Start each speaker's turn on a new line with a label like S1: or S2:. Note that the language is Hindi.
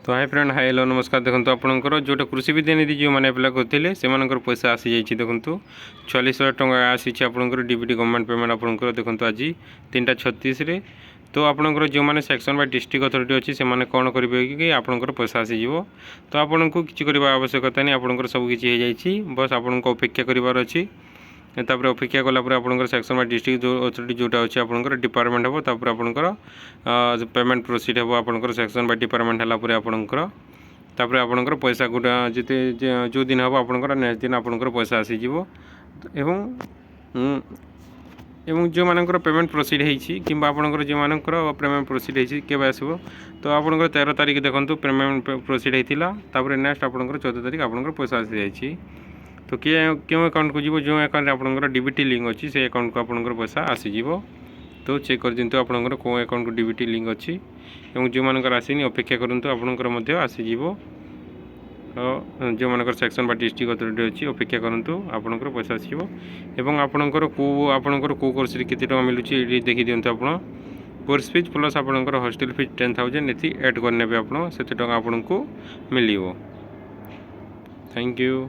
S1: तो हाय फ्रेंड हाय हेलो नमस्कार। देखो आपंकर जो कृषि विद्यानिधि जो मैंने अप्लाई करते से पैसा आसी जाइए। देखो 40,000 टका आसी आपंकर डीबीटी गवर्नमेंट पेमेंट आपंकर देखो आज 3:36 तो आपंकर जो मैंने सेक्शन बाय डिस्ट्रिक्ट अथॉरिटी अच्छी से कौन करेंगे कि आपंकर पैसा आसीज तो आपन को किसी करवा आवश्यकता नहीं। आपंकर सबकि हो जाए बस आपको अपेक्षा करार अच्छी तापर अपेक्षा कलापर आप सेक्शन बाय डिस्ट्रिक्ट जो अथॉरिटी जोटा अच्छे आप डिपार्टमेंट हम तापर आपंकर पेमेंट प्रोसीड हम आपंकर सेक्शन बाय डिपार्टमेंट है आपंकर तापर आपंकर पैसा गोटा जिते जो दिन हम आपंकर नेक्स्ट दिन आपंकर पैसा आसीज एवं जो मानकर पेमेंट प्रोसीड होती कि आपंकर जो मानकर पेमेंट प्रोसीड होती केवे आसो तो आपंकर 13 तारीख देखो पेमेंट प्रोसीड होता नेक्स्ट आपंकर 14 तारीख आपंकर पैसा आसी जाइए। तो किए क्यों अकाउंट को जीव जो अकाउंट आपंकर डीबीटी लिंक अच्छी से अकाउंट को आपंकर पैसा आसीज तो चेक कर दिंतु आपंकर कौ अकाउंट को डीबीटी लिंक अच्छी और जो मानकर आसीनी अपेक्षा करंतु आपंकर आसीज जो मानकर सेक्शन बा डिस्ट्रिक्ट अथॉरिटी अच्छी अपेक्षा करंतु आपंकर पैसा आसीज एवं आपंकर को कोर्स रे केते टका मिलुची ये देखि दिंतु आपण कोर्स फीस प्लस आपंकर हॉस्टल फीस 10,000 एथि ऐड करने आप से टका आपको मिल। Thank you.